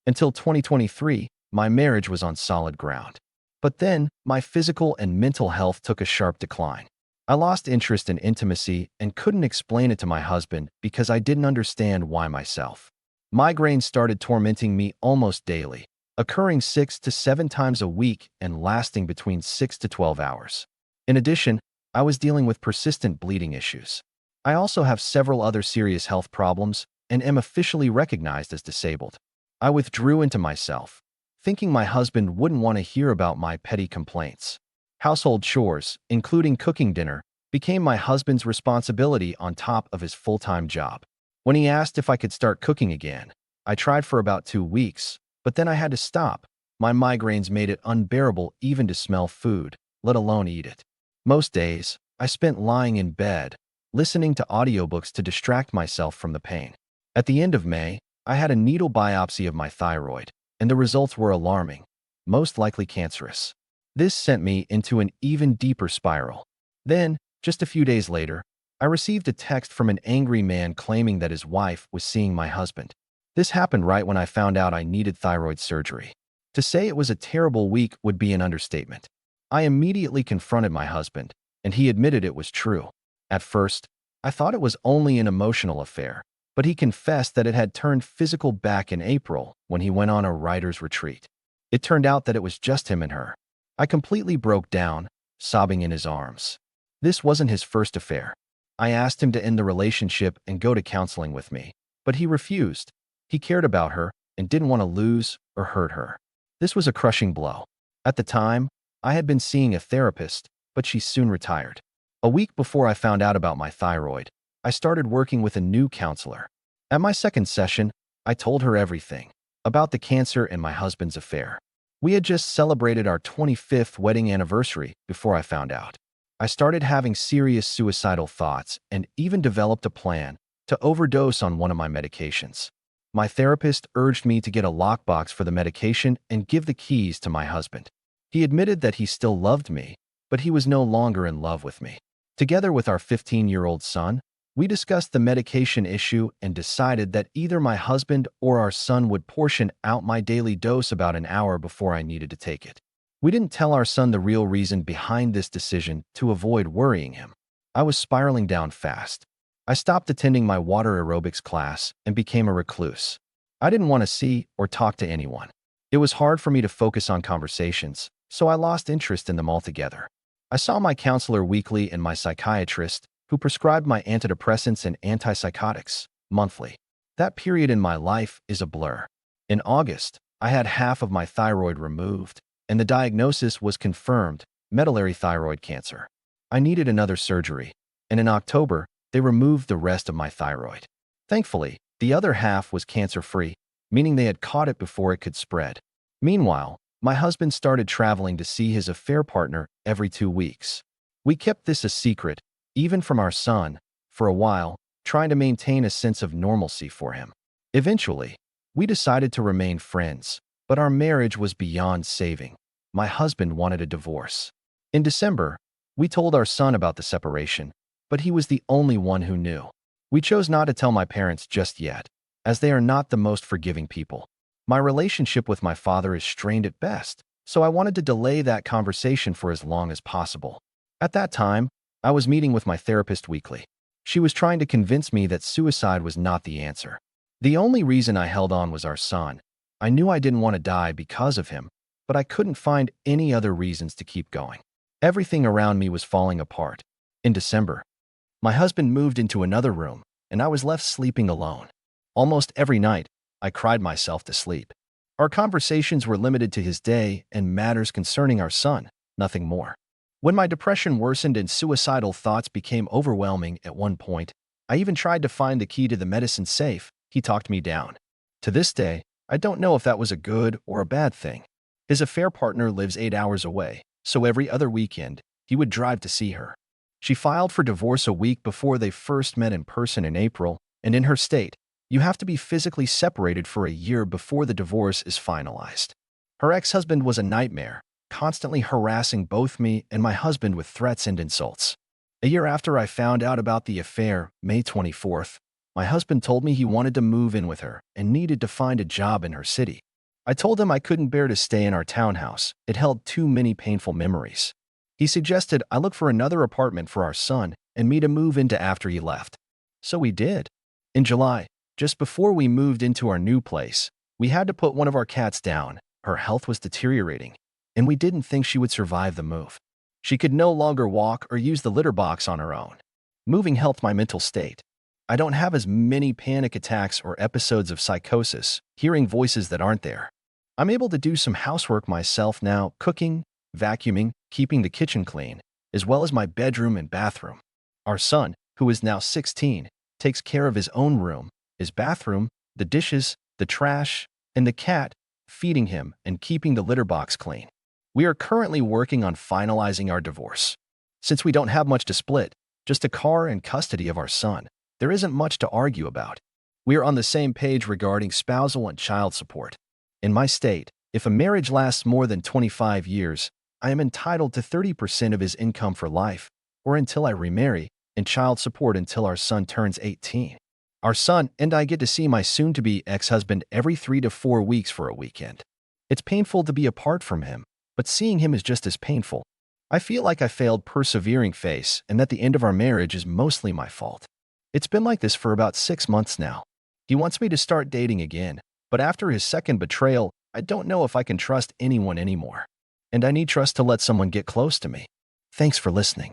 Until 2023, my marriage was on solid ground. But then, my physical and mental health took a sharp decline. I lost interest in intimacy and couldn't explain it to my husband because I didn't understand why myself. Migraines started tormenting me almost daily, occurring 6 to 7 times a week and lasting between 6 to 12 hours. In addition, I was dealing with persistent bleeding issues. I also have several other serious health problems and am officially recognized as disabled. I withdrew into myself, thinking my husband wouldn't want to hear about my petty complaints. Household chores, including cooking dinner, became my husband's responsibility on top of his full-time job. When he asked if I could start cooking again, I tried for about 2 weeks, but then I had to stop. My migraines made it unbearable even to smell food, let alone eat it. Most days, I spent lying in bed, listening to audiobooks to distract myself from the pain. At the end of May, I had a needle biopsy of my thyroid, and the results were alarming, most likely cancerous. This sent me into an even deeper spiral. Then, just a few days later, I received a text from an angry man claiming that his wife was seeing my husband. This happened right when I found out I needed thyroid surgery. To say it was a terrible week would be an understatement. I immediately confronted my husband, and he admitted it was true. At first, I thought it was only an emotional affair, but he confessed that it had turned physical back in April when he went on a writer's retreat. It turned out that it was just him and her. I completely broke down, sobbing in his arms. This wasn't his first affair. I asked him to end the relationship and go to counseling with me, but he refused. He cared about her and didn't want to lose or hurt her. This was a crushing blow. At the time, I had been seeing a therapist, but she soon retired. A week before I found out about my thyroid, I started working with a new counselor. At my second session, I told her everything about the cancer and my husband's affair. We had just celebrated our 25th wedding anniversary before I found out. I started having serious suicidal thoughts and even developed a plan to overdose on one of my medications. My therapist urged me to get a lockbox for the medication and give the keys to my husband. He admitted that he still loved me, but he was no longer in love with me. Together with our 15-year-old son, we discussed the medication issue and decided that either my husband or our son would portion out my daily dose about an hour before I needed to take it. We didn't tell our son the real reason behind this decision to avoid worrying him. I was spiraling down fast. I stopped attending my water aerobics class and became a recluse. I didn't want to see or talk to anyone. It was hard for me to focus on conversations, so I lost interest in them altogether. I saw my counselor weekly and my psychiatrist, who prescribed my antidepressants and antipsychotics monthly. That period in my life is a blur. In August, I had half of my thyroid removed, and the diagnosis was confirmed: medullary thyroid cancer. I needed another surgery, and in October, they removed the rest of my thyroid. Thankfully, the other half was cancer-free, meaning they had caught it before it could spread. Meanwhile, my husband started traveling to see his affair partner every 2 weeks. We kept this a secret, even from our son, for a while, trying to maintain a sense of normalcy for him. Eventually, we decided to remain friends, but our marriage was beyond saving. My husband wanted a divorce. In December, we told our son about the separation, but he was the only one who knew. We chose not to tell my parents just yet, as they are not the most forgiving people. My relationship with my father is strained at best, so I wanted to delay that conversation for as long as possible. At that time, I was meeting with my therapist weekly. She was trying to convince me that suicide was not the answer. The only reason I held on was our son. I knew I didn't want to die because of him, but I couldn't find any other reasons to keep going. Everything around me was falling apart. In December, my husband moved into another room, and I was left sleeping alone. Almost every night, I cried myself to sleep. Our conversations were limited to his day and matters concerning our son, nothing more. When my depression worsened and suicidal thoughts became overwhelming at one point, I even tried to find the key to the medicine safe. He talked me down. To this day, I don't know if that was a good or a bad thing. His affair partner lives 8 hours away, so every other weekend, he would drive to see her. She filed for divorce a week before they first met in person in April, and in her state, you have to be physically separated for a year before the divorce is finalized. Her ex-husband was a nightmare, constantly harassing both me and my husband with threats and insults. A year after I found out about the affair, May 24th, my husband told me he wanted to move in with her and needed to find a job in her city. I told him I couldn't bear to stay in our townhouse. It held too many painful memories. He suggested I look for another apartment for our son and me to move into after he left. So we did. In July, just before we moved into our new place, we had to put one of our cats down. Her health was deteriorating, and we didn't think she would survive the move. She could no longer walk or use the litter box on her own. Moving helped my mental state. I don't have as many panic attacks or episodes of psychosis, hearing voices that aren't there. I'm able to do some housework myself now, cooking, vacuuming, keeping the kitchen clean, as well as my bedroom and bathroom. Our son, who is now 16, takes care of his own room, his bathroom, the dishes, the trash, and the cat, feeding him and keeping the litter box clean. We are currently working on finalizing our divorce. Since we don't have much to split, just a car and custody of our son, there isn't much to argue about. We are on the same page regarding spousal and child support. In my state, if a marriage lasts more than 25 years, I am entitled to 30% of his income for life, or until I remarry, and child support until our son turns 18. Our son and I get to see my soon-to-be ex-husband every 3 to 4 weeks for a weekend. It's painful to be apart from him, but seeing him is just as painful. I feel like I failed persevering face and that the end of our marriage is mostly my fault. It's been like this for about 6 months now. He wants me to start dating again, but after his second betrayal, I don't know if I can trust anyone anymore. And I need trust to let someone get close to me. Thanks for listening.